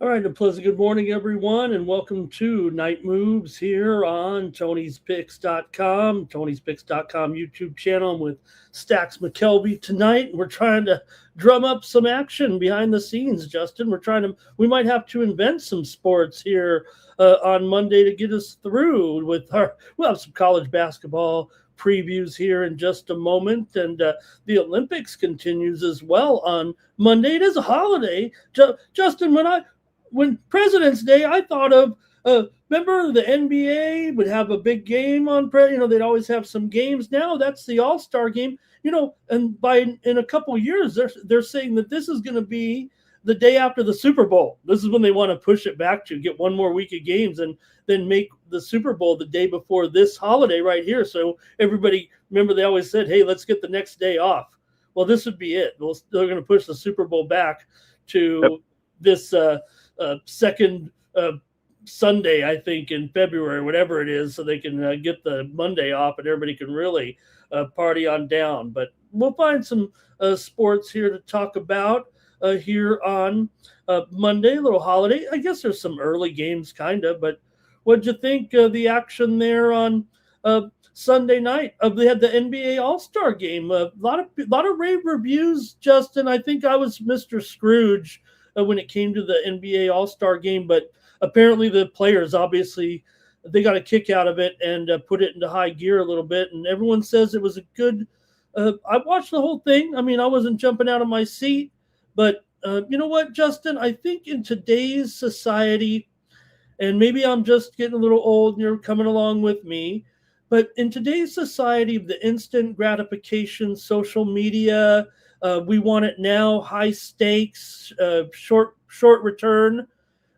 All right, a pleasant good morning, everyone, and welcome to Night Moves here on Tony'sPicks.com, Tony'sPicks.com YouTube channel. I'm with Stacks McKelvey tonight. We're trying to drum up some action behind the scenes, Justin. We might have to invent some sports here on Monday to get us through we'll have some college basketball previews here in just a moment. And the Olympics continues as well on Monday. It is a holiday. Justin, when President's Day, I thought of remember the NBA would have a big game on they'd always have some games. Now that's the All-Star game, and in a couple of years they're saying that this is going to be the day after the Super Bowl. This is when they want to push it back to get one more week of games and then make the Super Bowl the day before this holiday right here. So everybody, remember, they always said, hey, let's get the next day off. Well, this would be it. They're going to push the Super Bowl back to this second Sunday, I think, in February, whatever it is, so they can get the Monday off and everybody can really party on down. But we'll find some sports here to talk about here on Monday, a little holiday. I guess there's some early games, kind of, but what'd you think of the action there on Sunday night? They had the NBA All-Star game. A lot of rave reviews, Justin. I think I was Mr. Scrooge when it came to the NBA All-Star game, but apparently the players, obviously, they got a kick out of it and put it into high gear a little bit, and everyone says it was a good I watched the whole thing. I mean, I wasn't jumping out of my seat, but you know what, Justin? I think in today's society, and maybe I'm just getting a little old and you're coming along with me, but in today's society of the instant gratification, social media, we want it now, high stakes, short return.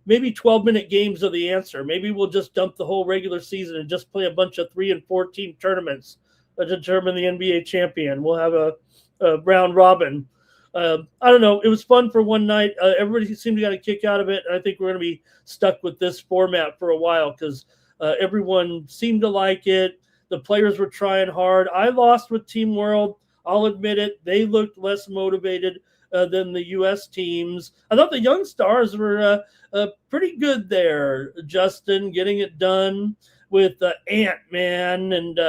Maybe 12-minute games are the answer. Maybe we'll just dump the whole regular season and just play a bunch of 3 and 14 tournaments to determine the NBA champion. We'll have a round robin. I don't know. It was fun for one night. Everybody seemed to get a kick out of it. I think we're going to be stuck with this format for a while because everyone seemed to like it. The players were trying hard. I lost with Team World. I'll admit it. They looked less motivated than the U.S. teams. I thought the young stars were pretty good there, Justin, getting it done with Ant-Man. And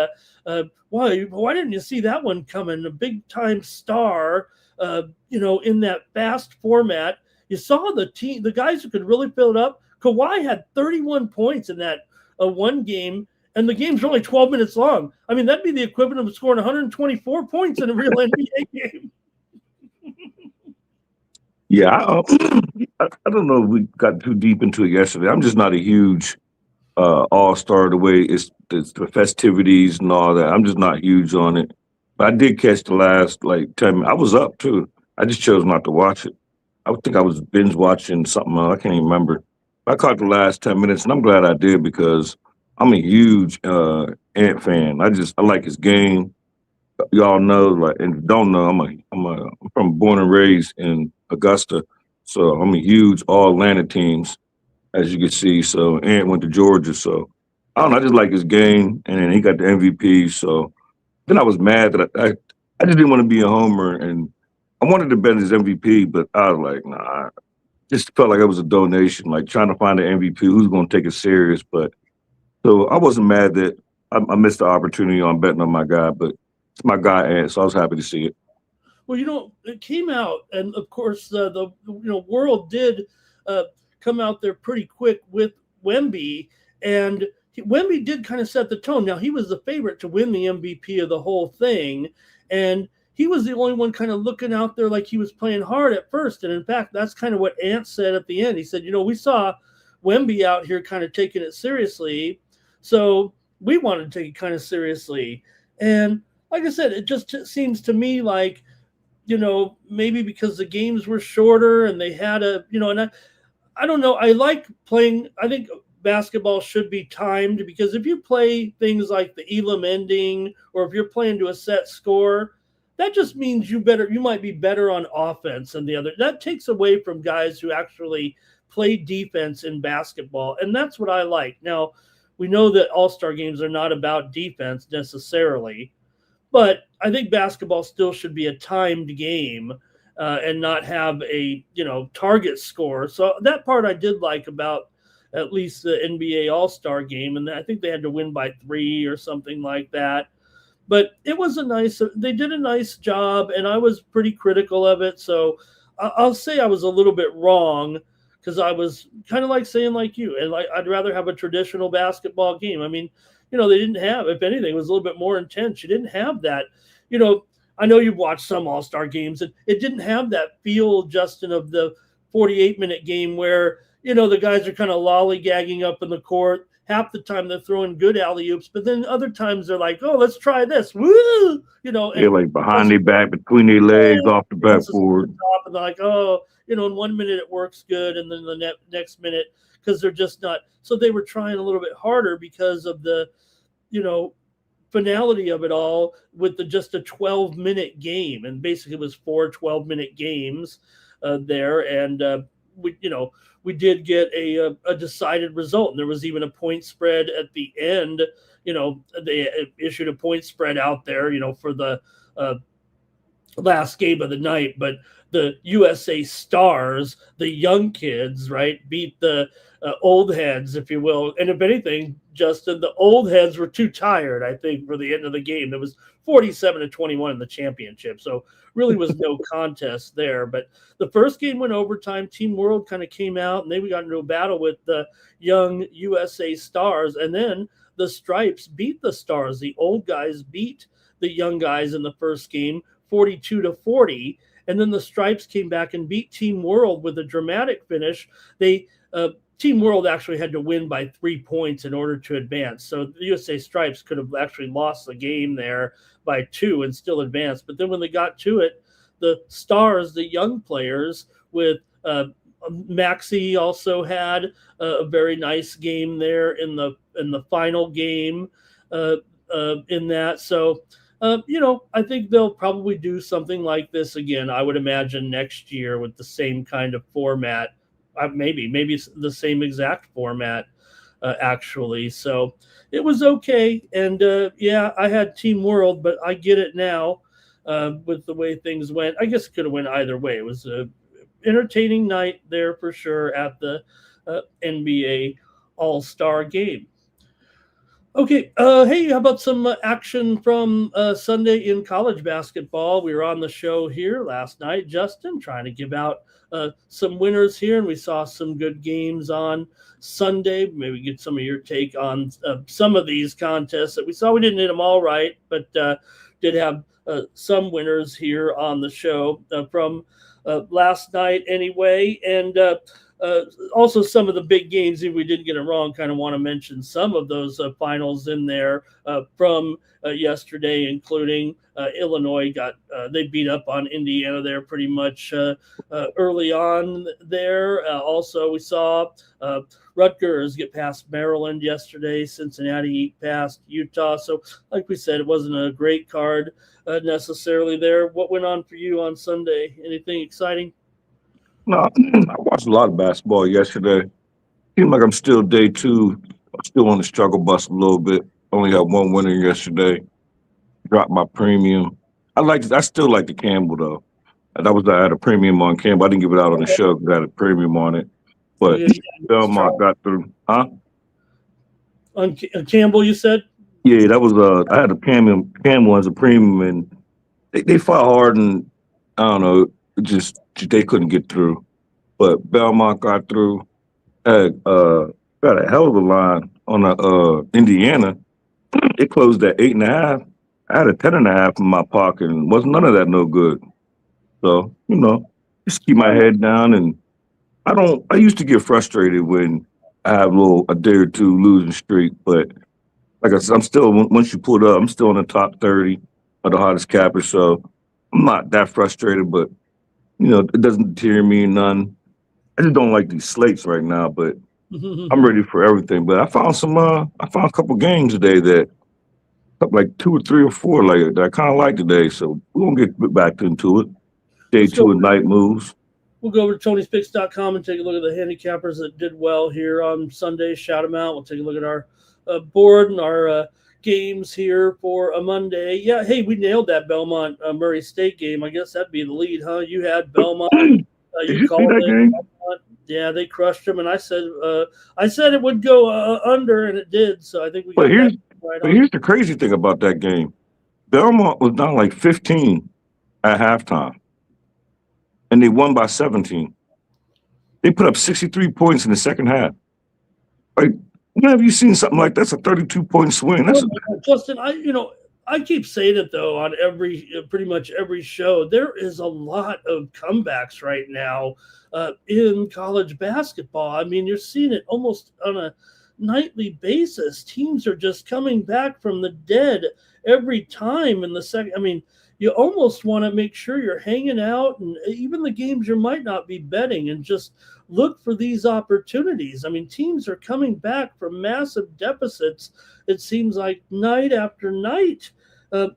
why didn't you see that one coming? A big-time star, in that fast format. You saw the guys who could really fill it up. Kawhi had 31 points in that one game, and the game's only 12 minutes long. I mean, that'd be the equivalent of scoring 124 points in a real NBA game. Yeah, I don't know if we got too deep into it yesterday. I'm just not a huge all-star the way it's the festivities and all that. I'm just not huge on it. But I did catch the last 10 minutes. I was up too. I just chose not to watch it. I would think I was binge watching something else. I can't even remember. But I caught the last 10 minutes, and I'm glad I did because I'm a huge Ant fan. I like his game. Y'all know, and don't know, I'm from born and raised in Augusta, so I'm a huge all Atlanta teams, as you can see. So Ant went to Georgia, so I don't know. I just like his game, and then he got the MVP. So then I was mad that I just didn't want to be a homer, and I wanted to bet his MVP, but I was like, nah. I just felt like it was a donation, like trying to find an MVP who's going to take it serious. But so I wasn't mad that I missed the opportunity on betting on my guy, but it's my guy, Ant, so I was happy to see it. Well, it came out, and of course, the world did come out there pretty quick with Wemby, and Wemby did kind of set the tone. Now, he was the favorite to win the MVP of the whole thing, and he was the only one kind of looking out there like he was playing hard at first. And in fact, that's kind of what Ant said at the end. He said, we saw Wemby out here kind of taking it seriously, so we wanted to take it kind of seriously. And like I said, it just seems to me like, maybe because the games were shorter and they had and I don't know. I like playing. I think basketball should be timed, because if you play things like the Elam ending, or if you're playing to a set score, that just means you might be better on offense than the other. That takes away from guys who actually play defense in basketball, and that's what I like. Now, we know that all-star games are not about defense necessarily, but I think basketball still should be a timed game, and not have a target score. So that part I did like about at least the NBA All-Star game, and I think they had to win by 3 or something like that. But it was they did a nice job, and I was pretty critical of it. So I'll say I was a little bit wrong, because I was kind of like saying like you, and like I'd rather have a traditional basketball game. I mean, they didn't have, if anything, it was a little bit more intense. You didn't have that, I know you've watched some All-Star games, and it didn't have that feel, Justin, of the 48-minute game where, the guys are kind of lollygagging up in the court. Half the time they're throwing good alley-oops, but then other times they're like, oh, let's try this. Woo! They're like behind their back, between their legs, off the backboard. And they're like, oh, in 1 minute it works good, and then the next minute, because they're just not. So they were trying a little bit harder because of the, finality of it all, with just a 12-minute game. And basically it was 4 12-minute games there. And we did get a decided result. And there was even a point spread at the end. They issued a point spread out there, for the last game of the night. But the USA Stars, the young kids, right, beat the old heads, if you will. And if anything, Justin, the old heads were too tired, I think, for the end of the game. It was 47-21 in the championship. So really was no contest there. But the first game went overtime. Team World kind of came out, and they got into a battle with the young USA Stars. And then the Stripes beat the Stars. The old guys beat the young guys in the first game, 42-40. And then the Stripes came back and beat Team World with a dramatic finish. Team World actually had to win by 3 points in order to advance. So the USA Stripes could have actually lost the game there by 2 and still advanced. But then when they got to it, the Stars, the young players with Maxey, also had a very nice game there in the final game in that. So I think they'll probably do something like this again. I would imagine next year with the same kind of format. Maybe the same exact format, actually. So it was okay. And I had Team World, but I get it now with the way things went. I guess it could have went either way. It was a entertaining night there for sure at the NBA All-Star game. Okay, hey, how about some action from Sunday in college basketball? We were on the show here last night, Justin, trying to give out some winners here, and we saw some good games on Sunday. Maybe get some of your take on some of these contests that we saw. We didn't hit them all right, but did have some winners here on the show from last night anyway. And also some of the big games, if we didn't get it wrong, kind of want to mention some of those finals in there from yesterday, including Illinois they beat up on Indiana there pretty much early on there. Also, we saw Rutgers get past Maryland yesterday, Cincinnati past Utah. So like we said, it wasn't a great card necessarily there. What went on for you on Sunday? Anything exciting? No, I watched a lot of basketball yesterday. Seems like I'm still day 2. I'm still on the struggle bus a little bit. Only got one winner yesterday. Dropped my premium. I still like the Campbell though. I had a premium on Campbell. I didn't give it out on the show because I had a premium on it. But Belmont got through. Huh? On Campbell, you said? Yeah, that was I had a Campbell as a premium, and they fought hard, and I don't know, they couldn't get through. But Belmont got through. Got a hell of a line on Indiana. It closed at 8.5. I had a 10.5 in my pocket, and wasn't none of that no good. So just keep my head down, and I used to get frustrated when I have a day or two losing streak, but like I said, I'm still, once you pull it up, I'm still in the top 30 of the hottest cappers, so I'm not that frustrated, but it doesn't deter me none. I just don't like these slates right now, but I'm ready for everything. But I found a couple games today that like 2 or 3 or 4 like that I kind of like today. So we're gonna get back into it. Day Let's 2 go. of night moves. We'll go over to Tony'sPicks.com and take a look at the handicappers that did well here on Sunday. Shout them out. We'll take a look at our board and our games here for a Monday. Yeah, hey, we nailed that Belmont Murray State game. I guess that'd be the lead, huh? You had Belmont. Did You you see called that it. game? Yeah, they crushed them, and I said it would go under, and it did. So I think we got But that right on. here's the crazy thing about that game. Belmont was down like 15 at halftime, and they won by 17. They put up 63 points in the second half. Like, when have you seen something like that's a 32-point swing? That's Justin, I keep saying it though on pretty much every show. There is a lot of comebacks right now in college basketball. I mean, you're seeing it almost on a nightly basis. Teams are just coming back from the dead every time in the second. I mean, you almost want to make sure you're hanging out, and even the games you might not be betting, and just look for these opportunities. I mean, teams are coming back from massive deficits. It seems like night after night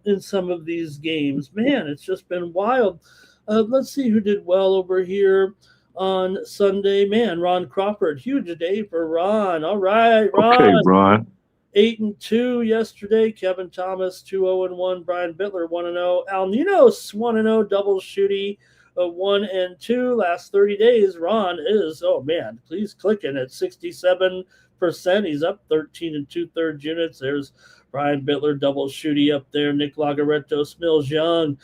in some of these games. Man, it's just been wild. Let's see who did well over here on Sunday. Man, Ron Crawford, huge day for Ron. All right, Ron. okay, Ron. 8-2 yesterday. Kevin Thomas 2-0-1. Brian Bittler 1-0. Al Ninos 1-0. Double shooty 1-2. Last 30 days, Ron is please click in at 67%. He's up 13 2/3 units. There's Brian Bittler double shooty up there. Nick Lagaretto, Smills Young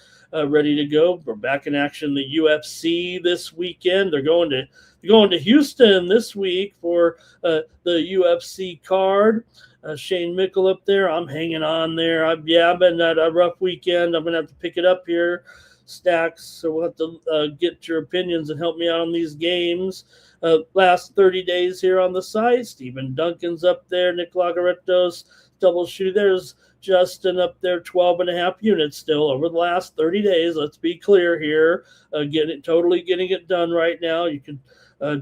ready to go. We're back in action. The UFC this weekend. They're going to Houston this week for the UFC card. Shane Mickle up there. I'm hanging on there. I've been at a rough weekend. I'm going to have to pick it up here, Stacks. So we'll have to get your opinions and help me out on these games. Last 30 days here on the site. Stephen Duncan's up there. Nick Lagaretto's double shoot. There's Justin up there, 12.5 units still over the last 30 days. Let's be clear here. Getting it done right now. You can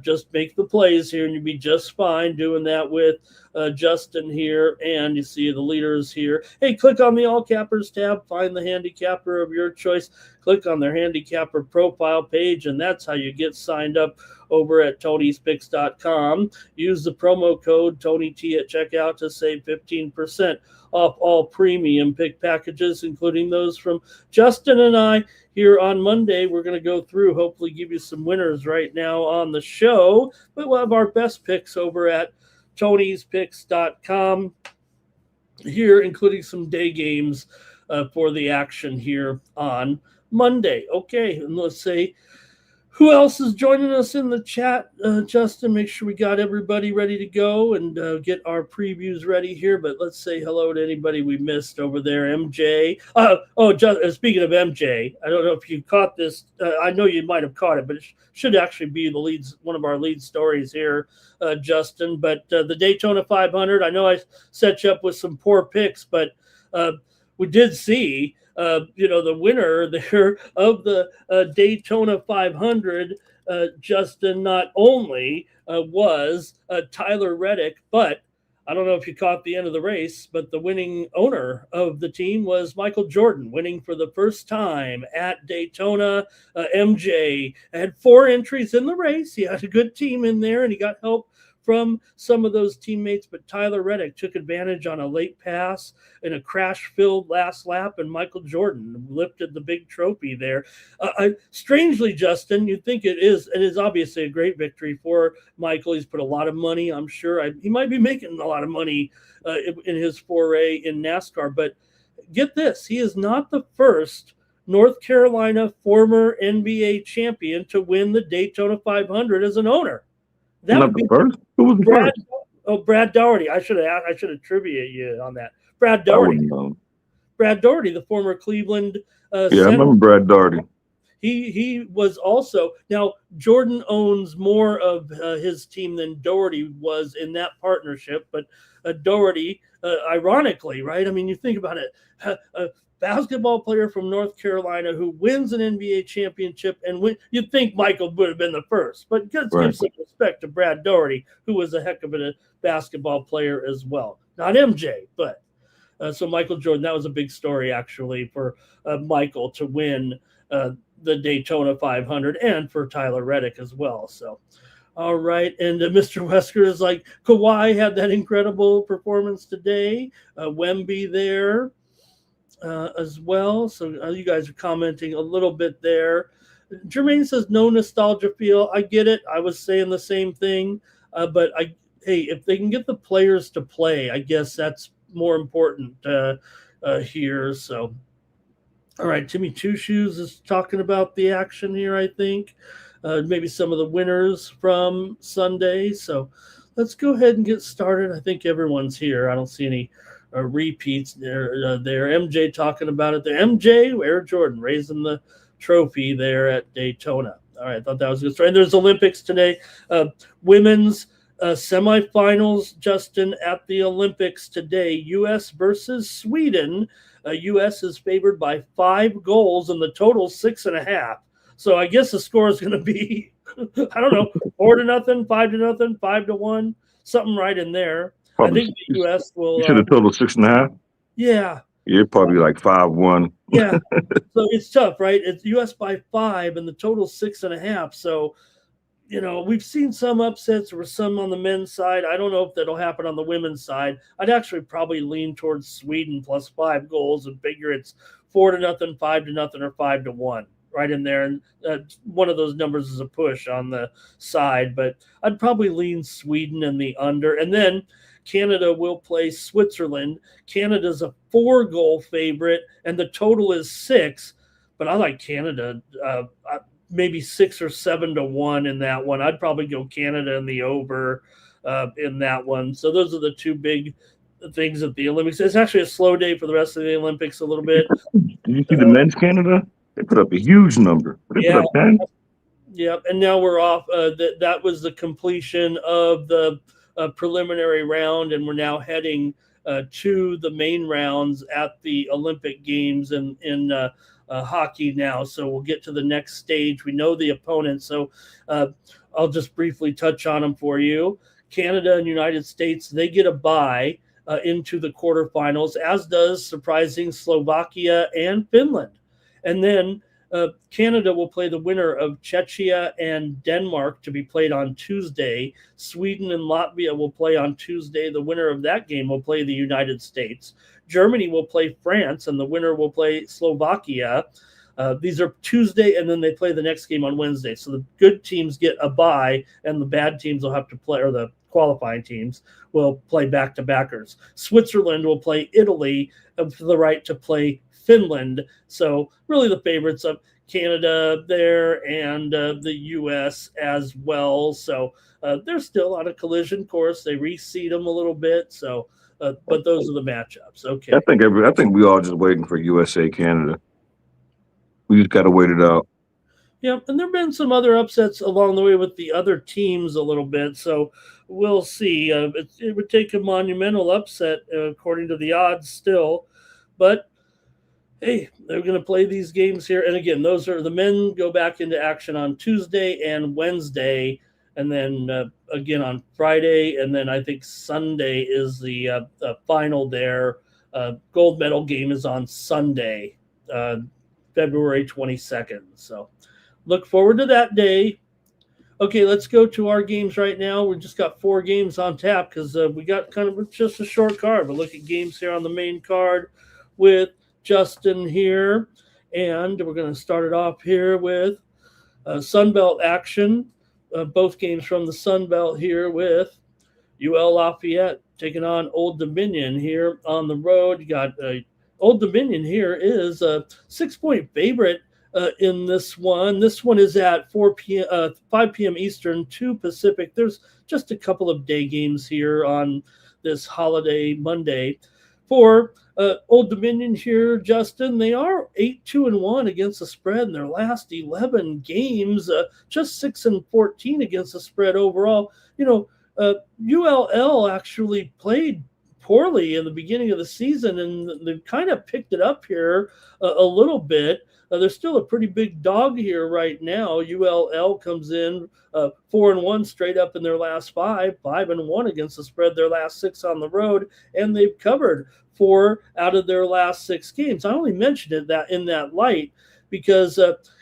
just make the plays here, and you'll be just fine doing that with Justin here. And you see the leaders here. Hey, click on the All Cappers tab. Find the handicapper of your choice. Click on their handicapper profile page, and that's how you get signed up over at Tony'sPicks.com. Use the promo code TonyT at checkout to save 15% off all premium pick packages, including those from Justin and I here on Monday. We're going to go through, hopefully give you some winners right now on the show, but we'll have our best picks over at Tony'sPicks.com here, including some day games for the action here on Monday. Okay, and let's say who else is joining us in the chat, Justin? Make sure we got everybody ready to go and get our previews ready here. But let's say hello to anybody we missed over there. MJ. Speaking of MJ, I don't know if you caught this. I know you might have caught it, but it should actually be one of our lead stories here, Justin. But the Daytona 500, I know I set you up with some poor picks, but we did see the winner there of the Daytona 500, Justin, not only was Tyler Reddick, but I don't know if you caught the end of the race, but the winning owner of the team was Michael Jordan, winning for the first time at Daytona. MJ had 4 entries in the race. He had a good team in there, and he got help from some of those teammates, but Tyler Reddick took advantage on a late pass in a crash-filled last lap, and Michael Jordan lifted the big trophy there. Strangely, Justin, you think it is obviously a great victory for Michael. He's put a lot of money, I'm sure. He might be making a lot of money in his foray in NASCAR, but get this, he is not the first North Carolina former NBA champion to win the Daytona 500 as an owner. That Not the first? Who was the first? Brad Daugherty. I should have trivia you on that. Brad Daugherty. Brad Daugherty, the former Cleveland center. I remember Brad Daugherty. He was also, now Jordan owns more of his team than Daugherty was in that partnership, but Daugherty ironically, right? I mean, you think about it. A basketball player from North Carolina who wins an NBA championship, and you'd think Michael would have been the first, but let's give some respect to Brad Daugherty, who was a heck of a basketball player as well. Not MJ, but so Michael Jordan. That was a big story actually for Michael to win the Daytona 500, and for Tyler Reddick as well. So. All right, and Mr. Wesker is like, Kawhi had that incredible performance today. Wemby there as well. So you guys are commenting a little bit there. Jermaine says, no nostalgia feel. I get it. I was saying the same thing. But hey, if they can get the players to play, I guess that's more important here. So, all right, Timmy Two Shoes is talking about the action here, I think. Maybe some of the winners from Sunday. So let's go ahead and get started. I think everyone's here. I don't see any repeats there. MJ talking about it there. MJ, Air Jordan, raising the trophy there at Daytona. All right, I thought that was a good story. And there's Olympics today. Women's semifinals, Justin, at the Olympics today. U.S. versus Sweden. U.S. is favored by 5 goals, and the total 6.5. So I guess the score is going to be, I don't know, 4-0, 5-0, 5-1, something right in there. Probably, I think the U.S. will. You should have totaled 6.5. Yeah. You're probably like 5-1. Yeah. So it's tough, right? It's U.S. by 5, and the total 6.5. So, we've seen some upsets. There were some on the men's side. I don't know if that'll happen on the women's side. I'd actually probably lean towards Sweden plus 5 goals and figure it's 4-0, 5-0, or 5-1. Right in there, and one of those numbers is a push on the side, but I'd probably lean Sweden in the under. And then Canada will play Switzerland. Canada's a 4-goal favorite, and the total is 6. But I like Canada, maybe 6 or 7-1 in that one. I'd probably go Canada in the over in that one. So those are the two big things at the Olympics. It's actually a slow day for the rest of the Olympics a little bit. Did you see the men's Canada? They put up a huge number. They put up 10. Yep, and now we're off. That was the completion of the preliminary round, and we're now heading to the main rounds at the Olympic Games in hockey now. So we'll get to the next stage. We know the opponents, so I'll just briefly touch on them for you. Canada and United States, they get a bye into the quarterfinals, as does surprising Slovakia and Finland. And then Canada will play the winner of Czechia and Denmark to be played on Tuesday. Sweden and Latvia will play on Tuesday. The winner of that game will play the United States. Germany will play France, and the winner will play Slovakia. These are Tuesday, and then they play the next game on Wednesday. So the good teams get a bye, and the bad teams will have to play, or the qualifying teams will play back-to-backers. Switzerland will play Italy for the right to play Finland. So really the favorites of Canada there, and the U.S. as well. So they're still on a collision course. They reseed them a little bit. So, but those are the matchups. Okay. I think we all just waiting for USA Canada. We just got to wait it out. Yeah, and there have been some other upsets along the way with the other teams a little bit. So we'll see. It would take a monumental upset according to the odds still, but hey, they're going to play these games here. And again, those are the men go back into action on Tuesday and Wednesday, and then again on Friday. And then I think Sunday is the final there. Gold medal game is on Sunday, February 22nd. So look forward to that day. Okay, let's go to our games right now. We just got 4 games on tap because we got kind of just a short card. But look at games here on the main card with Justin here, and we're going to start it off here with Sunbelt action. Both games from the Sunbelt here with UL Lafayette taking on Old Dominion here on the road. You got Old Dominion here is a 6-point favorite in this one. This one is at 5 p.m. Eastern, 2 Pacific. There's just a couple of day games here on this holiday Monday. For Old Dominion here, Justin, they are 8-2-1 against the spread in their last 11 games, just 6-14 against the spread overall. ULL actually played poorly in the beginning of the season, and they've kind of picked it up here a little bit. They're still a pretty big dog here right now. ULL comes in 4-1 straight up in their last 5-1 against the spread their last 6 on the road, and they've covered 4 out of their last 6 games. I only mentioned it that in that light because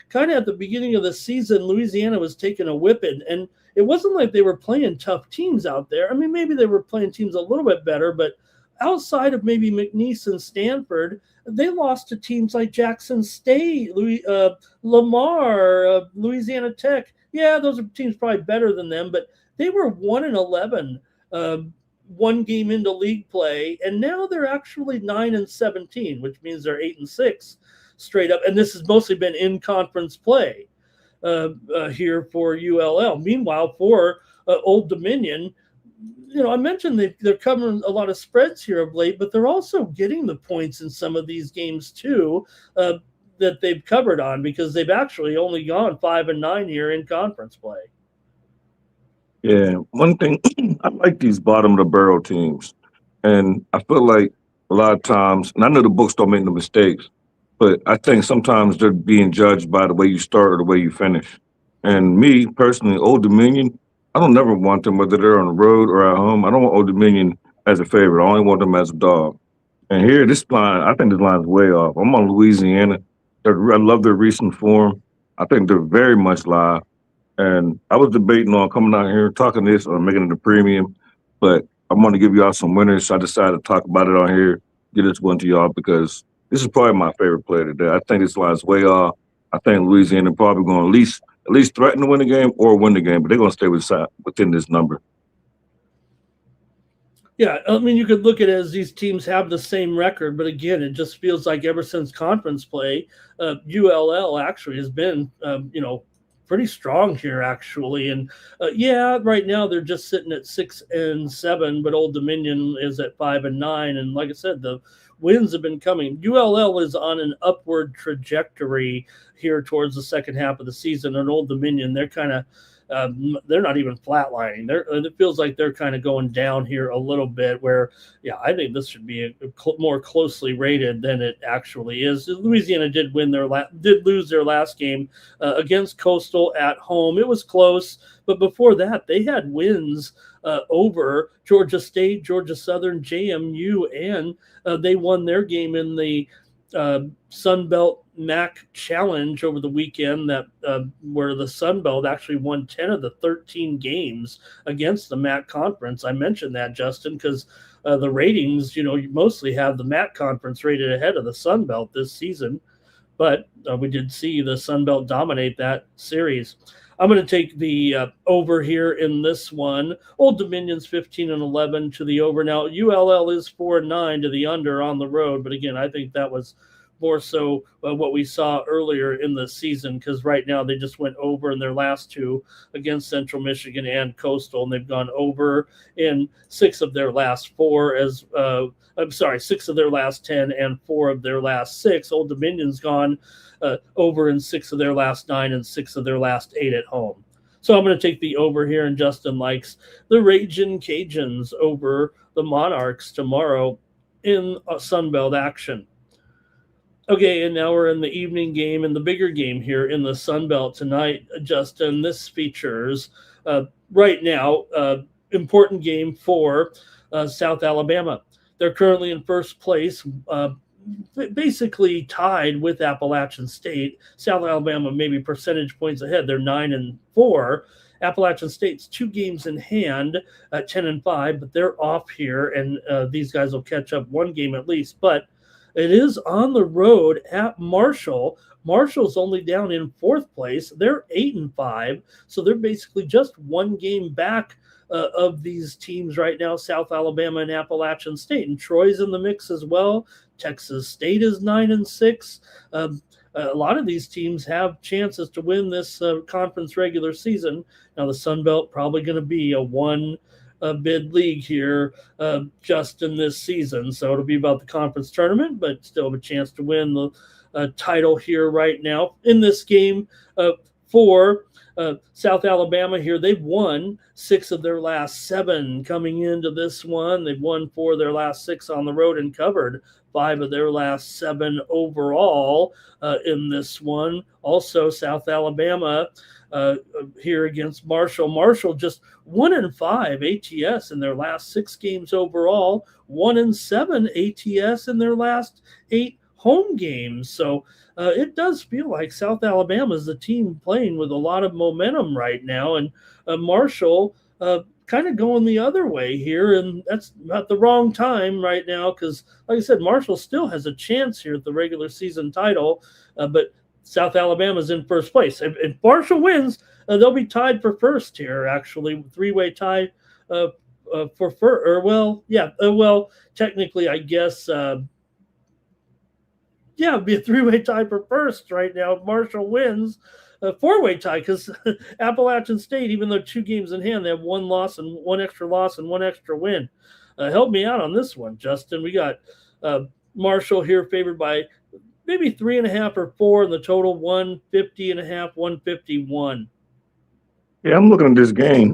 kind of at the beginning of the season, Louisiana was taking a whipping, and it wasn't like they were playing tough teams out there. I mean, maybe they were playing teams a little bit better, but outside of maybe McNeese and Stanford, they lost to teams like Jackson State, Lamar, Louisiana Tech. Yeah, those are teams probably better than them, but they were 1-11, one game into league play, and now they're actually 9-17, which means they're 8-6 straight up. And this has mostly been in conference play here for ULL. Meanwhile, for Old Dominion, I mentioned they're covering a lot of spreads here of late, but they're also getting the points in some of these games too that they've covered on, because they've actually only gone 5-9 here in conference play. Yeah, one thing, I like these bottom of the barrel teams, and I feel like a lot of times, and I know the books don't make no mistakes, but I think sometimes they're being judged by the way you start or the way you finish. And me personally, Old Dominion, I don't never want them, whether they're on the road or at home. I don't want Old Dominion as a favorite. I only want them as a dog. And here, this line, I think this line's way off. I'm on Louisiana. I love their recent form. I think they're very much live. And I was debating on coming out here, talking this, or making it a premium. But I'm going to give y'all some winners. So I decided to talk about it on here, get this one to y'all, because this is probably my favorite player today. I think this line's way off. I think Louisiana probably going to at least threaten to win the game or win the game, but they're going to stay within this number. Yeah, I mean, you could look at it as these teams have the same record, but again, it just feels like ever since conference play, ULL actually has been, pretty strong here actually. And right now they're just sitting at 6-7, but Old Dominion is at 5-9. And like I said, the wins have been coming. ULL is on an upward trajectory here towards the second half of the season. And Old Dominion, they're kind of they're not even flatlining. It feels like they're kind of going down here a little bit, where, I think this should be more closely rated than it actually is. Louisiana did lose their last game against Coastal at home. It was close, but before that, they had wins over Georgia State, Georgia Southern, JMU, and they won their game in the Sun Belt MAC Challenge over the weekend, that where the Sun Belt actually won 10 of the 13 games against the MAC conference. I mentioned that, Justin, because the ratings, you mostly have the MAC conference rated ahead of the Sun Belt this season, but we did see the Sun Belt dominate that series. I'm going to take the over here in this one. Old Dominion's 15-11 to the over. Now, ULL is 4-9 to the under on the road, but again, I think that was more so what we saw earlier in the season, because right now they just went over in their last 2 against Central Michigan and Coastal, and they've gone over in 6 of their last 4 6 of their last 10 and 4 of their last 6. Old Dominion's gone over in 6 of their last 9 and 6 of their last 8 at home. So I'm going to take the over here, and Justin likes the Ragin' Cajuns over the Monarchs tomorrow in Sunbelt action. Okay, and now we're in the evening game and the bigger game here in the Sun Belt tonight, Justin. This features, right now, important game for South Alabama. They're currently in first place, basically tied with Appalachian State. South Alabama maybe percentage points ahead. They're 9-4. Appalachian State's 2 games in hand at 10-5, but they're off here, and these guys will catch up 1 game at least. But it is on the road at Marshall. Marshall's only down in 4th place. They're 8-5, so they're basically just 1 game back of these teams right now, South Alabama and Appalachian State. And Troy's in the mix as well. Texas State is 9-6. A lot of these teams have chances to win this conference regular season. Now, the Sun Belt probably going to be a 1 bid league here just in this season. So it'll be about the conference tournament, but still have a chance to win the title here right now. In this game, for South Alabama here. They've won 6 of their last 7 coming into this one. They've won 4 of their last 6 on the road and covered 5 of their last 7 overall in this one. Also, South Alabama here against Marshall. Marshall just 1-5 ATS in their last 6 games overall, 1-7 ATS in their last 8 home games. So it does feel like South Alabama is the team playing with a lot of momentum right now, and Marshall kind of going the other way here, and that's not the wrong time right now because, like I said, Marshall still has a chance here at the regular season title, but South Alabama's in first place. If Marshall wins, they'll be tied for first here, actually, 3-way tie for first. Or, well, technically, I guess it'd be a 3-way tie for first right now if Marshall wins. A 4-way tie because Appalachian State, even though 2 games in hand, they have 1 loss and 1 extra loss and 1 extra win. Help me out on this one, Justin. We got Marshall here favored by maybe 3.5 or 4 in the total, 150.5, 151. Yeah, I'm looking at this game,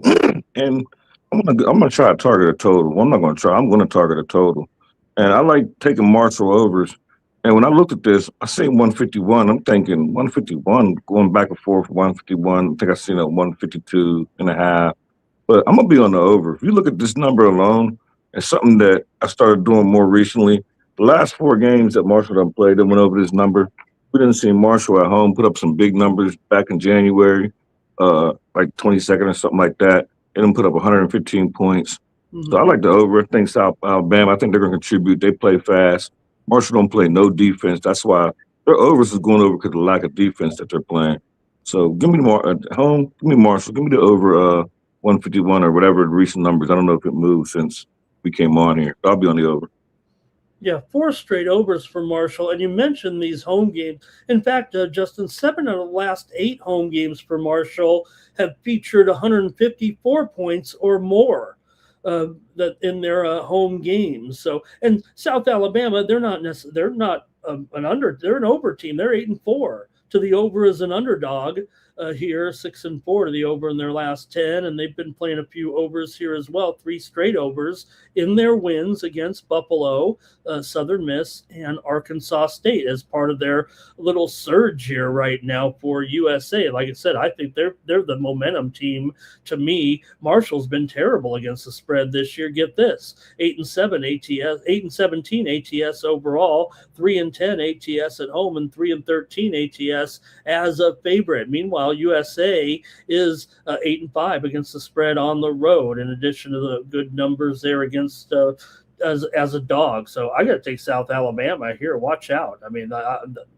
and I'm gonna try to target a total. Well, I'm not gonna try. I'm gonna target a total, and I like taking Marshall overs. And when I looked at this, I seen 151. I'm thinking 151 going back and forth. 151. I think I seen it 152.5. But I'm gonna be on the over. If you look at this number alone, it's something that I started doing more recently. The last 4 games that Marshall done played, they went over this number. We didn't see Marshall at home put up some big numbers back in January, like 22nd or something like that. They didn't put up 115 points. Mm-hmm. So I like the over. I think South Alabama, I think they're going to contribute. They play fast. Marshall don't play no defense. That's why their overs is going over because of the lack of defense that they're playing. So give me more at home. Give me Marshall. Give me the over 151 or whatever the recent numbers. I don't know if it moved since we came on here. I'll be on the over. Yeah, 4 straight overs for Marshall. And you mentioned these home games. In fact, Justin, 7 of the last 8 home games for Marshall have featured 154 points or more that in their home games. So, and South Alabama, they're not they're an over team. They're 8-4 to the over as an underdog. Here, 6-4 to the over in their last 10, and they've been playing a few overs here as well, 3 straight overs in their wins against Buffalo, Southern Miss, and Arkansas State as part of their little surge here right now for USA. Like I said, I think they're the momentum team to me. Marshall's been terrible against the spread this year. Get this: 8-7 ATS, 8-17 ATS overall, 3-10 ATS at home, and 3-13 ATS as a favorite. Meanwhile, USA is 8-5 against the spread on the road, in addition to the good numbers there against as a dog. So I got to take South Alabama here. Watch out. I mean,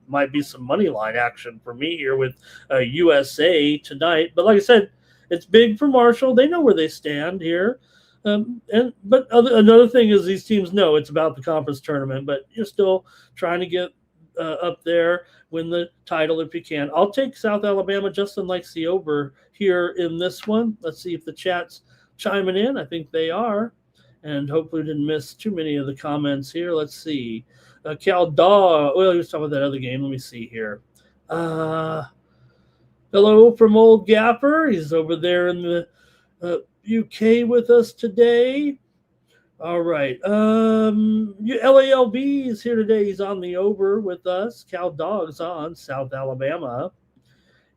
might be some money line action for me here with USA tonight. But like I said, it's big for Marshall. They know where they stand here. Another thing is these teams know it's about the conference tournament, but you're still trying to get up there, win the title if you can. I'll take South Alabama. Justin likes the over here in this one. Let's see if the chat's chiming in. I think they are, and hopefully didn't miss too many of the comments here. Let's see. Cal Daw. Well, he was talking about that other game. Let me see here. Hello from Old Gaffer. He's over there in the UK with us today. All right. LALB is here today. He's on the over with us. Cal Dog's on South Alabama.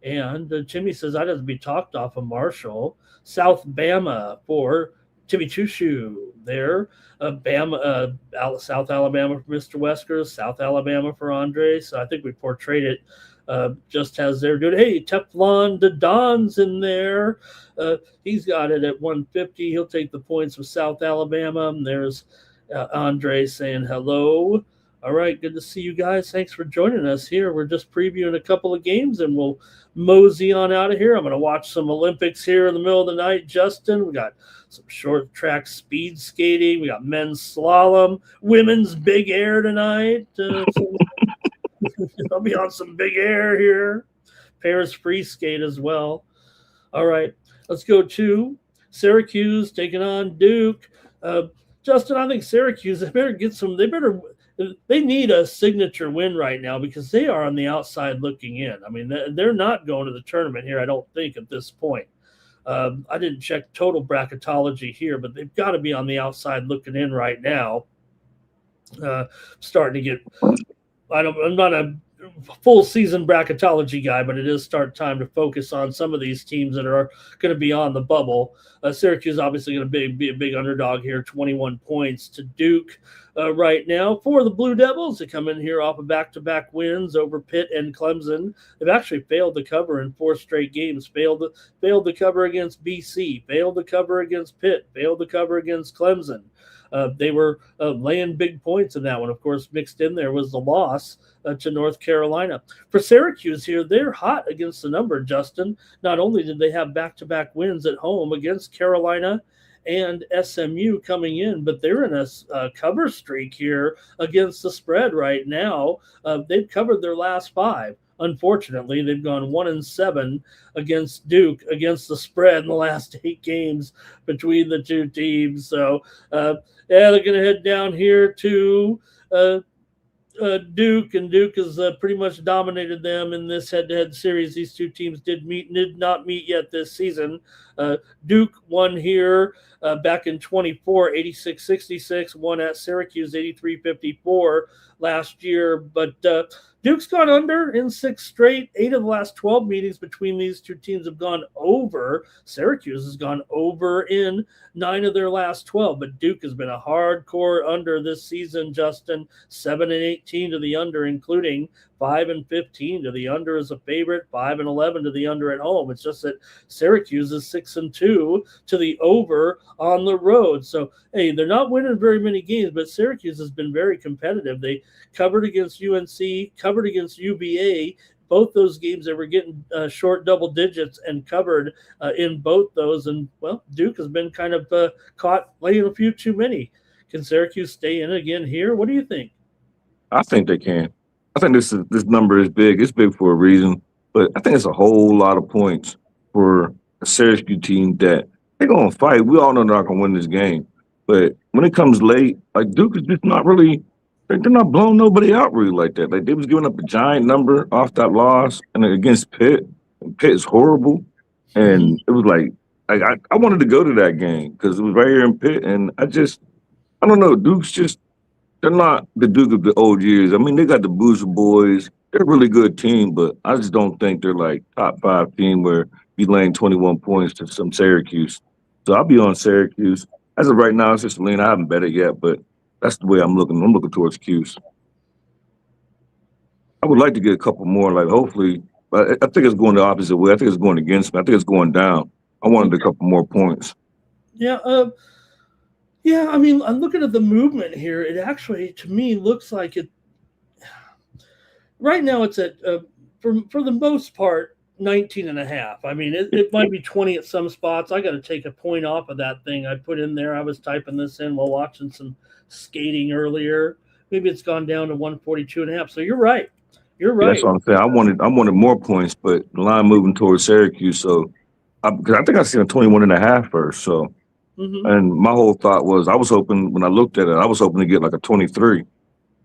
And Timmy says, I'd have to be talked off of Marshall. South Bama for Timmy Chushu there. South Alabama for Mr. Wesker. South Alabama for Andre. So I think we portrayed it just as they're doing. Hey, Teflon Don's in there. He's got it at 150. He'll take the points with South Alabama. And there's Andre saying hello. All right, good to see you guys. Thanks for joining us here. We're just previewing a couple of games, and we'll mosey on out of here. I'm going to watch some Olympics here in the middle of the night, Justin. We got some short track speed skating. We got men's slalom, women's big air tonight. I'll be on some big air here. Paris free skate as well. All right, let's go to Syracuse taking on Duke. Justin, I think Syracuse, they better they need a signature win right now because they are on the outside looking in. I mean, they're not going to the tournament here, I don't think, at this point. I didn't check total bracketology here, but they've got to be on the outside looking in right now. Starting to get, I'm not a full season bracketology guy, but it is start time to focus on some of these teams that are going to be on the bubble. Syracuse obviously going to be a big underdog here, 21 points to Duke right now. For the Blue Devils, they come in here off of back-to-back wins over Pitt and Clemson. They've actually failed to cover in 4 straight games, failed to cover against BC, failed to cover against Pitt, failed to cover against Clemson. They were laying big points in that one. Of course, mixed in there was the loss to North Carolina. For Syracuse here, they're hot against the number, Justin. Not only did they have back-to-back wins at home against Carolina and SMU coming in, but they're in a cover streak here against the spread right now. They've covered their last 5. Unfortunately, they've gone 1-7 against Duke against the spread in the last 8 games between the two teams. So, they're going to head down here to Duke, and Duke has pretty much dominated them in this head-to-head series. These two teams did not meet yet this season. Duke won here back in 24, 86-66, won at Syracuse 83-54 last year, but Duke's gone under in 6 straight. 8 of the last 12 meetings between these two teams have gone over. Syracuse has gone over in 9 of their last 12, but Duke has been a hardcore under this season, Justin. 7-18 to the under, including 5-15 to the under as a favorite, 5-11 to the under at home. It's just that Syracuse is 6-2 to the over on the road. So, hey, they're not winning very many games, but Syracuse has been very competitive. They covered against UNC, covered against UVA. Both those games they were getting short double digits and covered in both those. And, well, Duke has been kind of caught laying a few too many. Can Syracuse stay in again here? What do you think? I think they can. I think this number is big. It's big for a reason, but I think it's a whole lot of points for a Syracuse team that they're going to fight. We all know they're not going to win this game, but when it comes late, like Duke is just not really. They're not blowing nobody out really like that. Like they was giving up a giant number off that loss, and against Pitt. And Pitt is horrible, and it was like I wanted to go to that game because it was right here in Pitt, and I don't know. Duke's just. They're not the Duke of the old years. I mean, they got the Boozer boys. They're a really good team, but I just don't think they're like top 5 team where you laying 21 points to some Syracuse. So I'll be on Syracuse. As of right now, it's just a lean. I haven't bet it yet, but that's the way I'm looking. I'm looking towards Cuse. I would like to get a couple more, like hopefully, but I think it's going the opposite way. I think it's going against me. I think it's going down. I wanted a couple more points. Yeah, yeah, I mean, I'm looking at the movement here. It actually, to me, looks like it. Right now, it's at, for the most part, 19.5. I mean, it might be 20 at some spots. I got to take a point off of that thing I put in there. I was typing this in while watching some skating earlier. Maybe it's gone down to 142.5. So you're right. You're right. That's what I'm saying. I wanted more points, but the line moving towards Syracuse. So, because I think I seen a 21.5 first. So. Mm-hmm. And my whole thought was I was hoping when I looked at it, I was hoping to get like a 23.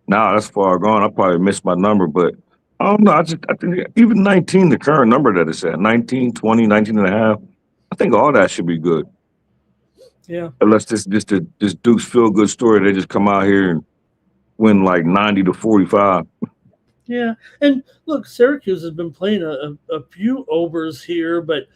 Now that's far gone. I probably missed my number, but I don't know. I think even 19, the current number that it's at, 19, 20, 19.5, I think all that should be good. Yeah. Unless this Duke's feel-good story, they just come out here and win like 90-45. Yeah. And look, Syracuse has been playing a few overs here, but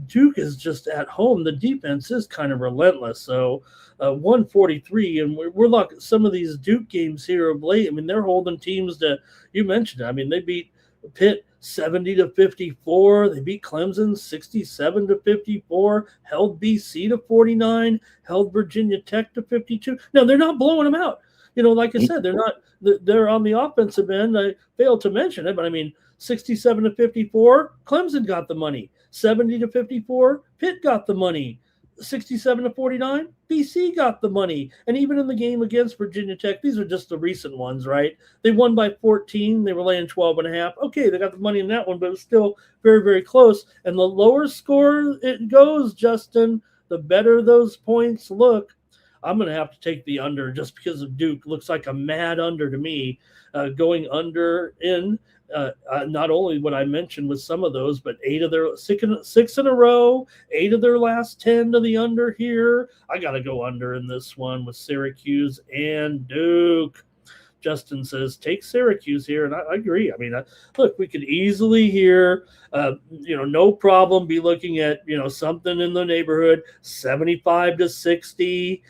Duke is just at home. The defense is kind of relentless. So 143, and we're like some of these Duke games here of late. I mean, they're holding teams to, you mentioned it. I mean, they beat Pitt 70-54. They beat Clemson 67-54, held BC to 49, held Virginia Tech to 52. No, they're not blowing them out. You know, like I said, they're on the offensive end. I failed to mention it, but I mean, 67-54, Clemson got the money. 70-54, Pitt got the money. 67-49, BC got the money. And even in the game against Virginia Tech, these are just the recent ones, right? They won by 14. They were laying 12.5. Okay, they got the money in that one, but it was still very, very close. And the lower score it goes, Justin, the better those points look. I'm going to have to take the under just because of Duke. Looks like a mad under to me, going under in not only what I mentioned with some of those, but six in a row, 8 of their last 10 to the under here. I got to go under in this one with Syracuse and Duke. Justin says, take Syracuse here. And I agree. I mean, look, we could easily here, no problem be looking at, something in the neighborhood, 75 to 60,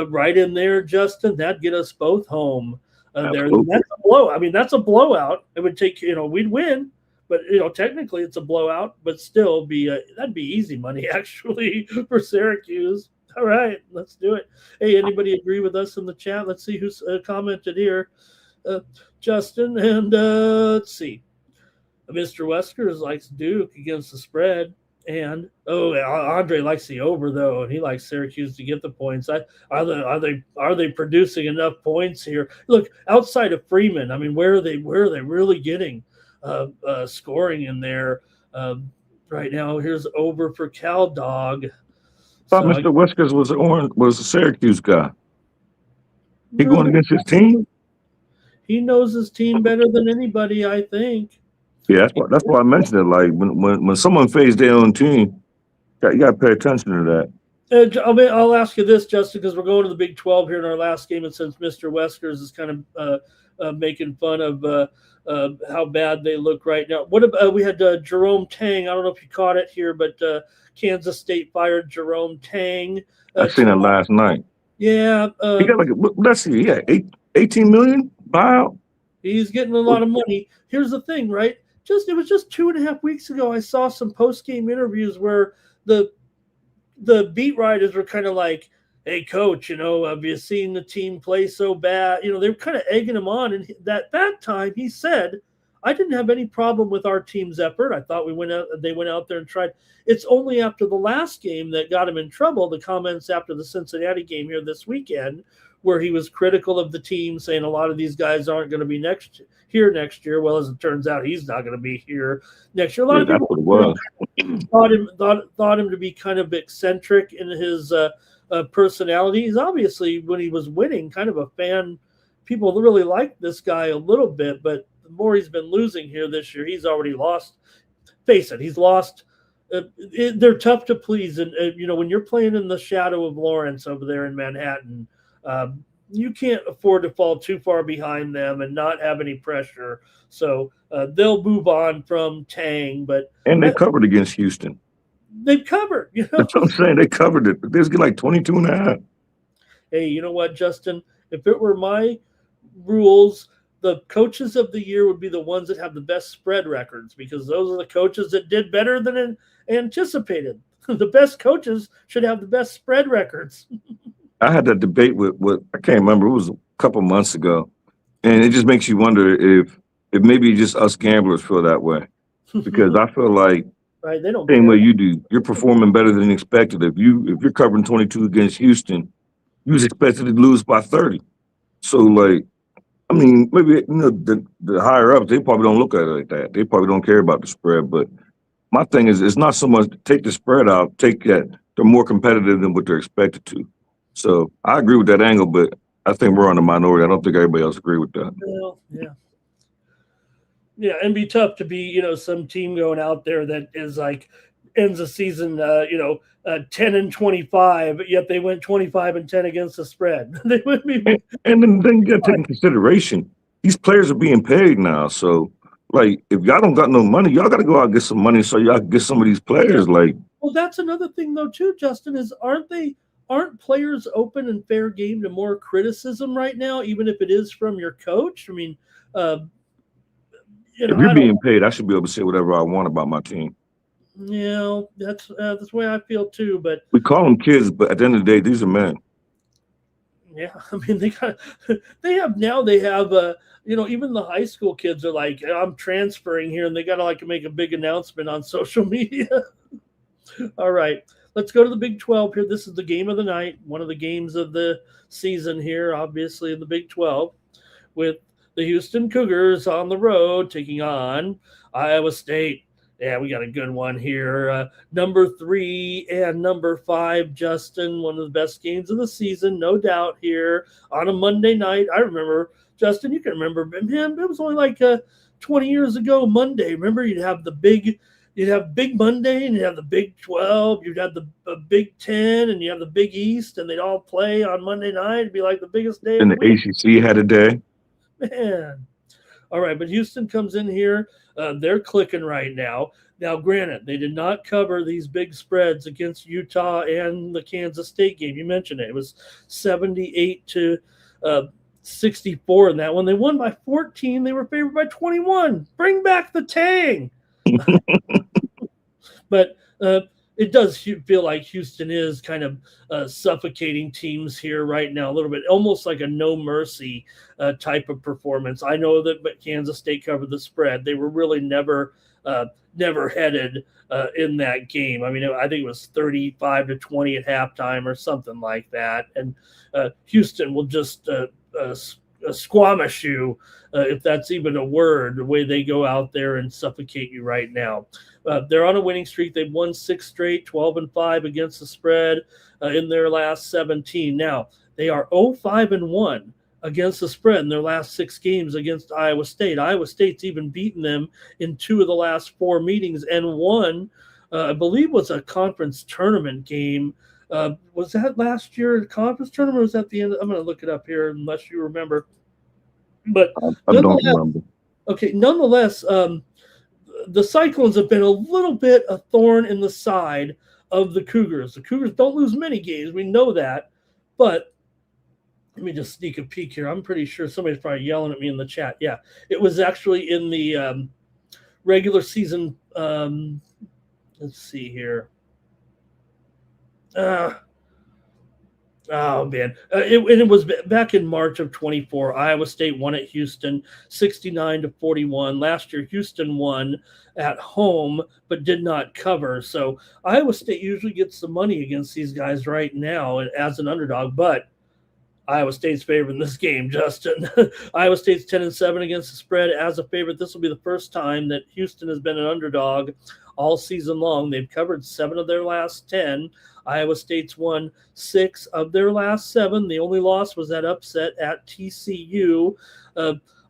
right in there, Justin. That'd get us both home. There. That's a blow. I mean, that's a blowout. It would take, we'd win, but technically it's a blowout, but still that'd be easy money actually for Syracuse. All right, let's do it. Hey, anybody agree with us in the chat? Let's see who's commented here. Justin, and let's see. Mr. Weskers likes Duke against the spread. And Andre likes the over though, and he likes Syracuse to get the points. Are they producing enough points here? Look, outside of Freeman, I mean, where are they really getting scoring in there right now? Here's over for Cal Dog. I thought Mr. Weskers was a Syracuse guy. He going against his team? He knows his team better than anybody, I think. Yeah, that's why I mentioned it. Like when someone fades their own team, you got to pay attention to that. I'll ask you this, Justin, because we're going to the Big 12 here in our last game, and since Mr. Weskers is kind of making fun of how bad they look right now. What about we had Jerome Tang? I don't know if you caught it here, but Kansas State fired Jerome Tang. I seen it last night. Yeah, he got let's see, 18 million buyout. He's getting a lot of money. Here's the thing, right? It was just 2.5 weeks ago. I saw some post-game interviews where the beat writers were kind of like, "Hey, coach, have you seen the team play so bad?" They were kind of egging him on. And that time, he said, "I didn't have any problem with our team's effort. I thought they went out there and tried." It's only after the last game that got him in trouble. The comments after the Cincinnati game here this weekend, where he was critical of the team, saying a lot of these guys aren't going to be here next year. Well, as it turns out, he's not going to be here next year. A lot of people thought him to be kind of eccentric in his personality. He's obviously, when he was winning, kind of a fan. People really liked this guy a little bit, but the more he's been losing here this year, he's already lost. Face it, he's lost. They're tough to please, and when you're playing in the shadow of Lawrence over there in Manhattan, you can't afford to fall too far behind them and not have any pressure. So they'll move on from Tang, and they covered against Houston. They've covered. That's what I'm saying. They covered it. They get like 22.5. Hey, you know what, Justin? If it were my rules, the coaches of the year would be the ones that have the best spread records, because those are the coaches that did better than anticipated. The best coaches should have the best spread records. I had that debate with I can't remember. It was a couple months ago, and it just makes you wonder if maybe just us gamblers feel that way, because I feel like right, they don't same way you do. You're performing better than expected. If you're covering 22 against Houston, you was expected to lose by 30. So like, I mean, maybe the higher ups, they probably don't look at it like that. They probably don't care about the spread. But my thing is, it's not so much take the spread out, take that they're more competitive than what they're expected to. So I agree with that angle, but I think we're on the minority. I don't think everybody else agree with that. Well, yeah, and be tough to be, some team going out there that is like ends the season, 10-25, but yet they went 25-10 against the spread. They would be. And then you got to take in consideration these players are being paid now. So like, if y'all don't got no money, y'all got to go out and get some money so y'all can get some of these players. Like, well, that's another thing though too, Justin, is aren't players open and fair game to more criticism right now, even if it is from your coach? I mean, if you're being paid, I should be able to say whatever I want about my team. Yeah, that's the way I feel too. But we call them kids, but at the end of the day, these are men. Yeah, I mean they have even the high school kids are like, I'm transferring here, and they got to like make a big announcement on social media. All right. Let's go to the Big 12 here. This is the game of the night, one of the games of the season here, obviously, in the Big 12, with the Houston Cougars on the road taking on Iowa State. Yeah, we got a good one here. Number 3 and number 5, Justin, one of the best games of the season, no doubt here on a Monday night. I remember, Justin, you can remember, man, it was only like 20 years ago, Monday. Remember, you'd have Big Monday and you'd have the Big 12, you'd have the Big 10, and you have the Big East, and they'd all play on Monday night. It'd be like the biggest day of And the the week. ACC had a day. Man. All right, but Houston comes in here. They're clicking right now. Now, granted, they did not cover these big spreads against Utah and the Kansas State game. You mentioned it. It was 78 to 64 in that one. They won by 14. They were favored by 21. Bring back the Tang. But it does feel like Houston is kind of suffocating teams here right now a little bit, almost like a no mercy type of performance. I know that Kansas State covered the spread. They were really never headed in that game. I mean, I think it was 35 to 20 at halftime or something like that. And Houston will just squamish you, if that's even a word, the way they go out there and suffocate you right now. They're on a winning streak. They've won 6 straight, 12-5 against the spread in their last 17. Now, they are 0-5-1 against the spread in their last 6 games against Iowa State. Iowa State's even beaten them in 2 of the last 4 meetings, and one, I believe, was a conference tournament game. Was that last year, a conference tournament, or was that the end? I'm going to look it up here unless you remember. But I don't remember. Okay, nonetheless, the Cyclones have been a little bit a thorn in the side of the Cougars. The Cougars don't lose many games. We know that. But let me just sneak a peek here. I'm pretty sure somebody's probably yelling at me in the chat. Yeah, it was actually in the regular season. Let's see here. Oh, man. It was back in March of 24. Iowa State won at Houston 69 to 41. Last year, Houston won at home but did not cover. So Iowa State usually gets the money against these guys right now as an underdog, but Iowa State's favorite in this game, Justin. Iowa State's 10-7 against the spread as a favorite. This will be the first time that Houston has been an underdog all season long. They've covered 7 of their last 10. Iowa State's won 6 of their last 7. The only loss was that upset at TCU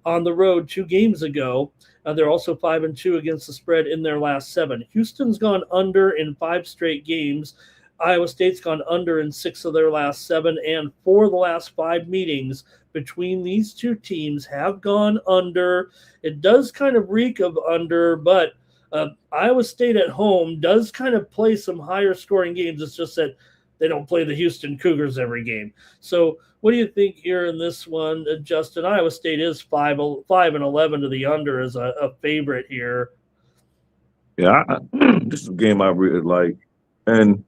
on the road 2 games ago. They're also 5-2 against the spread in their last 7. Houston's gone under in 5 straight games. Iowa State's gone under in 6 of their last 7, and 4 of the last 5 meetings between these two teams have gone under. It does kind of reek of under, but Iowa State at home does kind of play some higher scoring games. It's just that they don't play the Houston Cougars every game. So what do you think here in this one, Justin? Iowa State is 5-11 to the under as a favorite here. Yeah, this is a game I really like. And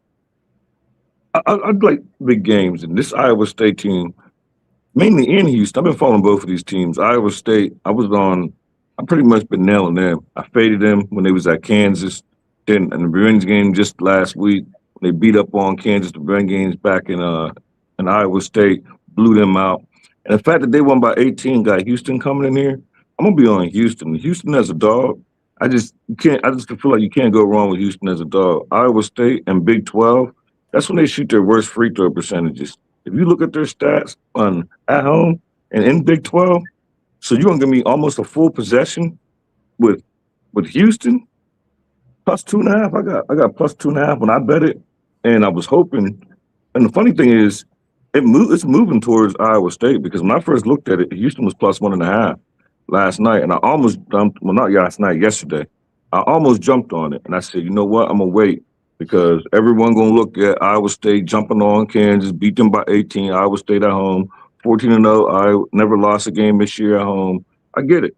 I'd like big games. And this Iowa State team, mainly in Houston, I've been following both of these teams. Iowa State, I've pretty much been nailing them. I faded them when they was at Kansas. Then in the revenge game just last week, they beat up on Kansas. The revenge games back in Iowa State, blew them out. And the fact that they won by 18 got Houston coming in here, I'm gonna be on Houston. Houston as a dog, I just feel like you can't go wrong with Houston as a dog. Iowa State and Big 12, that's when they shoot their worst free throw percentages. If you look at their stats at home and in Big 12, so you're gonna give me almost a full possession with Houston plus 2.5. I got plus 2.5 when I bet it, and I was hoping. And the funny thing is, it's moving towards Iowa State, because when I first looked at it, Houston was plus 1.5 last night, and I almost jumped. Well, not last night, yesterday. I almost jumped on it, and I said, you know what? I'm gonna wait, because everyone gonna look at Iowa State jumping on Kansas, beat them by 18. Iowa State at home, 14-0. I never lost a game this year at home. I get it,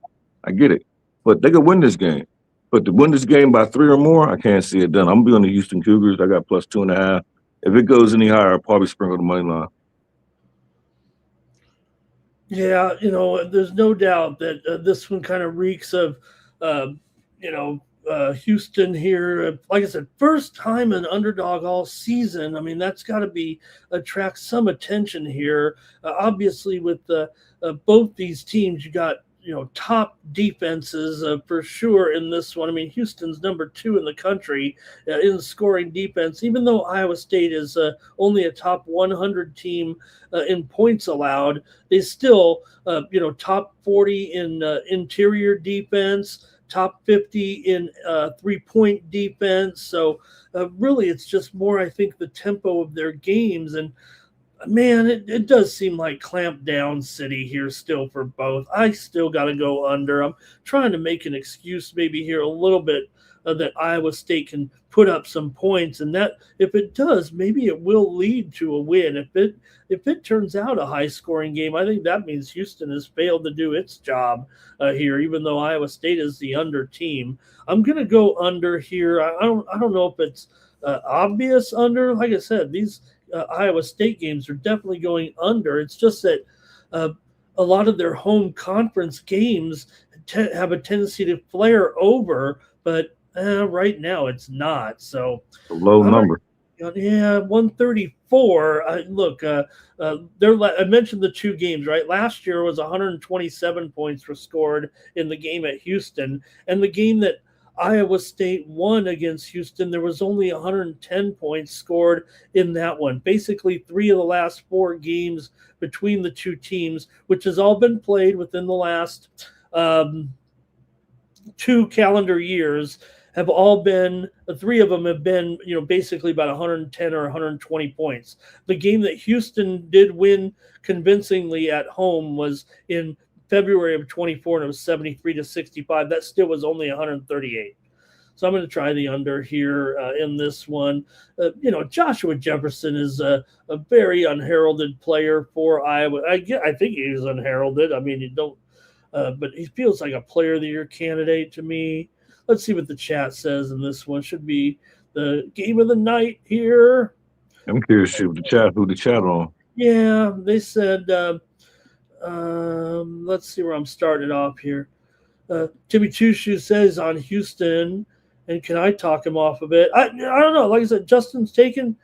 but they could win this game. But to win this game by 3 or more, I can't see it done. I'm gonna be on the Houston Cougars. I got plus 2.5. If it goes any higher, I'll probably sprinkle the money line. Yeah, there's no doubt that this one kind of reeks of, Houston here. Like I said, first time an underdog all season. I mean, that's got to attract some attention here. Obviously, with both these teams, you got top defenses for sure in this one. I mean, Houston's number 2 in the country in scoring defense, even though Iowa State is only a top 100 team in points allowed. They still, top 40 in interior defense, top 50 in 3-point defense. So really, it's just more, I think, the tempo of their games. And man, it does seem like clamp down city here still for both. I still got to go under. I'm trying to make an excuse maybe here a little bit that Iowa State can put up some points, and that if it does, maybe it will lead to a win. If it turns out a high scoring game, I think that means Houston has failed to do its job here, even though Iowa State is the under team. I'm going to go under here. I don't know if it's obvious under. Like I said, these Iowa State games are definitely going under. It's just that a lot of their home conference games have a tendency to flare over, but right now it's not. So a low number. Yeah, 134. Look, I mentioned the 2 games, right? Last year was 127 points were scored in the game at Houston, and the game that Iowa State won against Houston, there was only 110 points scored in that one. Basically, 3 of the last 4 games between the 2 teams, which has all been played within the last 2 calendar years, have all been, 3 of them have been, basically about 110 or 120 points. The game that Houston did win convincingly at home was in February of 24, and it was 73-65. That still was only 138. So I'm going to try the under here in this one. Joshua Jefferson is a very unheralded player for Iowa. I think he is unheralded. I mean, but he feels like a player of the year candidate to me. Let's see what the chat says in this one. Should be the game of the night here. I'm curious who the chat on. Yeah, they said. Let's see where I'm starting off here. Timmy Chushu says on Houston, and can I talk him off of it? I don't know. Like I said, Justin's taking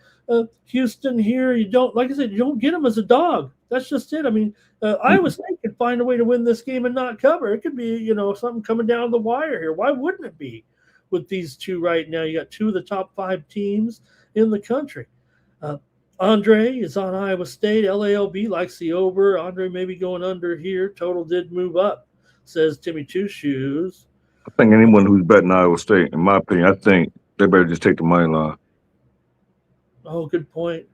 Houston here. You don't get him as a dog. That's just it. I mean, Iowa State could find a way to win this game and not cover. It could be, something coming down the wire here. Why wouldn't it be with these 2 right now? You got 2 of the top 5 teams in the country. Andre is on Iowa State. LALB likes the over. Andre may be going under here. Total did move up, says Timmy Two Shoes. I think anyone who's betting Iowa State, in my opinion, I think they better just take the money line. Oh, good point.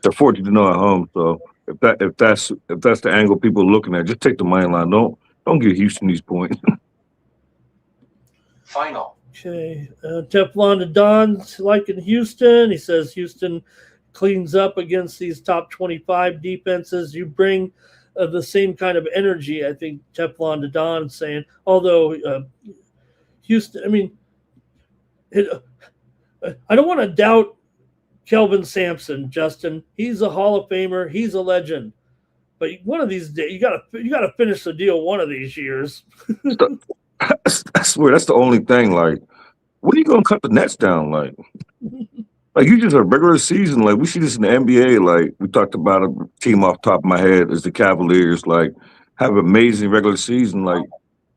They're 14-0 at home, so if that's the angle people are looking at, just take the money line. Don't give Houston these points. Final. Okay, Teflon to Don's liking Houston. He says Houston cleans up against these top 25 defenses. You bring the same kind of energy, I think Teflon to Don saying, although Houston, I mean, I don't want to doubt Kelvin Sampson, Justin. He's a Hall of Famer. He's a legend. But one of these days, you gotta finish the deal one of these years. I swear, that's the only thing. Like, when are you gonna cut the nets down? Like you just a regular season. Like, we see this in the NBA. Like, we talked about a team off the top of my head is the Cavaliers. Like, have an amazing regular season. Like,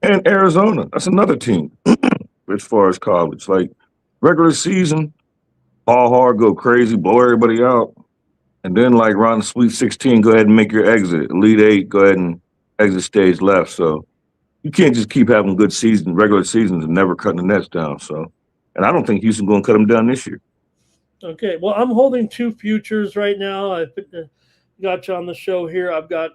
and Arizona, that's another team as far as college. Like, regular season, all hard, go crazy, blow everybody out. And then, like, around the Sweet 16, go ahead and make your exit. Elite 8, go ahead and exit stage left. So you can't just keep having good regular seasons and never cutting the nets down. So, and I don't think Houston's going to cut them down this year. Okay, well, I'm holding 2 futures right now. I got you on the show here. I've got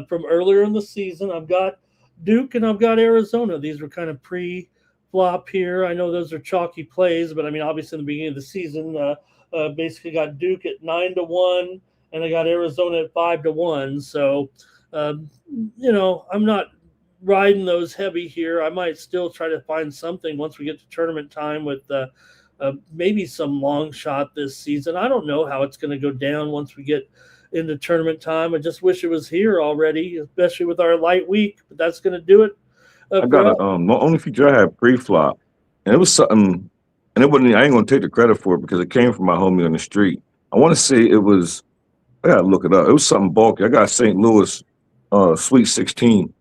from earlier in the season, I've got Duke and I've got Arizona. These were kind of pre-flop here. I know those are chalky plays, but I mean, obviously in the beginning of the season, basically got Duke at 9-1, and I got Arizona at 5-1. So, I'm not riding those heavy here. I might still try to find something once we get to tournament time with maybe some long shot this season. I don't know how it's going to go down once we get into tournament time. I just wish it was here already, especially with our light week. But that's going to do it. I got the only feature I had pre-flop, and it was something, and it wasn't. I ain't going to take the credit for it because it came from my homie on the street. I want to say it was. I got to look it up. It was something bulky. I got St. Louis Sweet 16.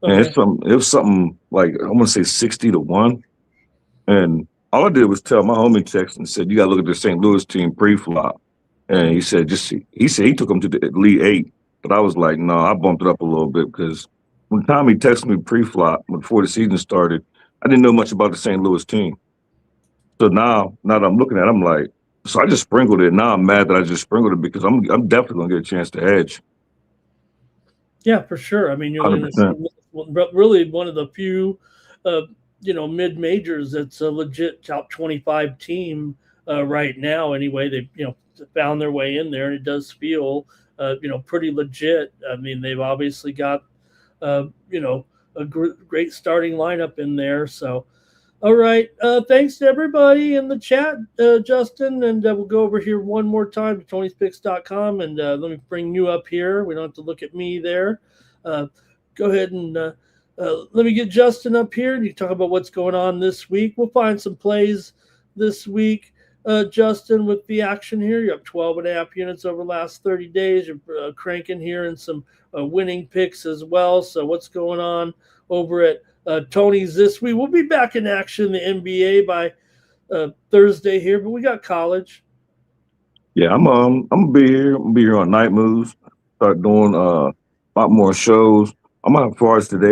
And Okay. it was something like I want to say 60-1. And all I did was tell my homie text and said, you gotta look at the St. Louis team pre-flop. And he said he took him to the Elite Eight. But I was like, no, I bumped it up a little bit because when Tommy texted me pre-flop before the season started, I didn't know much about the St. Louis team. So now that I'm looking at it, I'm like, so I just sprinkled it. Now I'm mad that I just sprinkled it because I'm definitely gonna get a chance to hedge. Yeah, for sure. I mean, you're looking 100%. at really one of the few, uh, mid majors that's a legit top 25 team right now. Anyway, they found their way in there, and it does feel pretty legit. I mean, they've obviously got uh, you know a great starting lineup in there. So, all right. Thanks to everybody in the chat, Justin. And we'll go over here one more time to Tony'sPicks.com. And let me bring you up here. We don't have to look at me there. Uh, Go ahead and let me get Justin up here. And you talk about what's going on this week. We'll find some plays this week, Justin, with the action here. You're up 12.5 units over the last 30 days. You're cranking here in some winning picks as well. So what's going on over at Tony's this week? We'll be back in action in the NBA by Thursday here, but we got college. Yeah, I'm gonna be here. I'm gonna be here on Night Moves. Start doing a lot more shows. I'm gonna have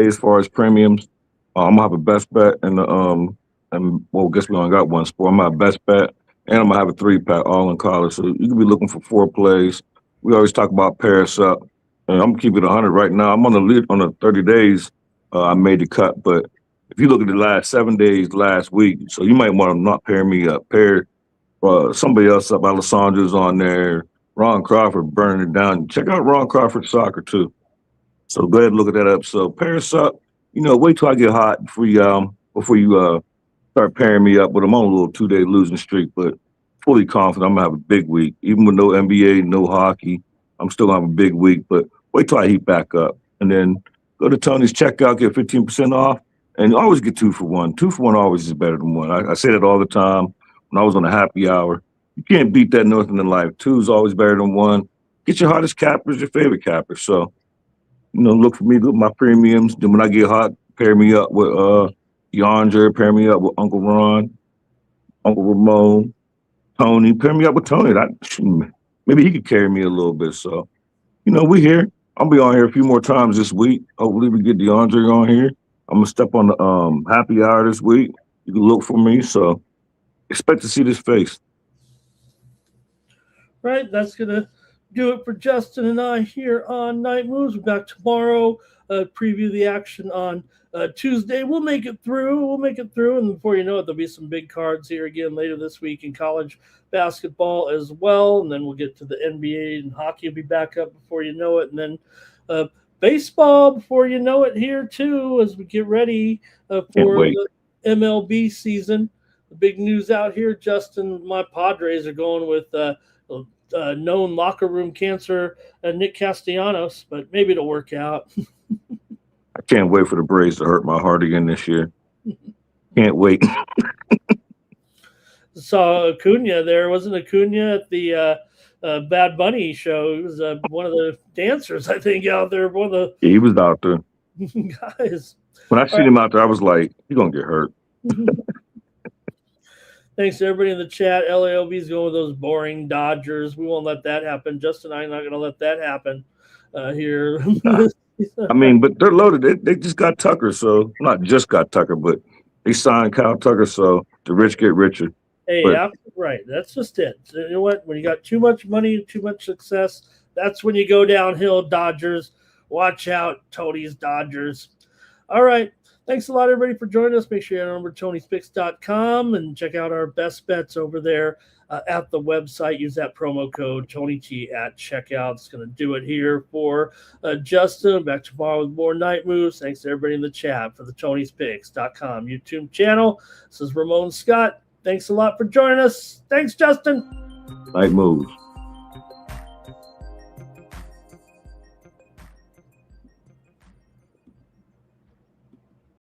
as far as premiums. I'm gonna have a best bet and I guess we only got one sport. I'm gonna have best bet and I'm gonna have a 3-pack all in college. So you can be looking for 4 plays. We always talk about Paris up, and I'm gonna keep it 100 right now. I'm on the lead on the 30 days. I made the cut, but if you look at the last 7 days last week, so you might want to not pair me up. Pair somebody else up. Alessandro's on there. Ron Crawford burning it down. Check out Ron Crawford soccer too. So go ahead and look at that up. So Paris up. Wait till I get hot before you start pairing me up. But I'm on a little 2-day losing streak, but fully confident I'm gonna have a big week. Even with no NBA, no hockey, I'm still gonna have a big week. But wait till I heat back up, and then go to Tony's checkout, get 15% off, and always get 2 for 1. 2 for 1 always is better than 1. I say that all the time. When I was on a happy hour, you can't beat that nothing in life. 2 is always better than 1. Get your hottest cappers, your favorite cappers. So, look for me, look at my premiums. Then when I get hot, pair me up with Yonder, pair me up with Uncle Ron, Uncle Ramon, Tony, pair me up with Tony. Maybe he could carry me a little bit. So, we here. I'll be on here a few more times this week. Hopefully we get DeAndre on here. I'm gonna step on the happy hour this week. You can look for me. So expect to see this face. Right, that's gonna do it for Justin and I here on Night Moves. We're back tomorrow. Preview the action on Tuesday. We'll make it through. And before you know it, there'll be some big cards here again later this week in college basketball as well. And then we'll get to the NBA and hockey will be back up before you know it. And then baseball before you know it here too as we get ready for the MLB season. The big news out here, Justin, my Padres are going with known locker room cancer, Nick Castellanos, but maybe it'll work out. I can't wait for the Braves to hurt my heart again this year. Can't wait. Saw Acuna there. Wasn't Acuna at the Bad Bunny show? He was one of the dancers, I think, out there. One of the he was out there. Guys. When I seen him out there, I was like, he's going to get hurt. Thanks to everybody in the chat. LALB's going with those boring Dodgers. We won't let that happen. Justin and I are not going to let that happen here. I mean, but they're loaded. They just got Tucker, so not just got Tucker, but they signed Kyle Tucker, so the rich get richer. Hey, right. That's just it. So you know what? When you got too much money, too much success, that's when you go downhill, Dodgers. Watch out, Tony's Dodgers. All right. Thanks a lot, everybody, for joining us. Make sure you head over to Tony'sPicks.com and check out our best bets over there at the website. Use that promo code TonyT at checkout. It's going to do it here for Justin. Back tomorrow with more Night Moves. Thanks to everybody in the chat for the Tony'sPicks.com YouTube channel. This is Ramon Scott. Thanks a lot for joining us. Thanks, Justin. Night Moves.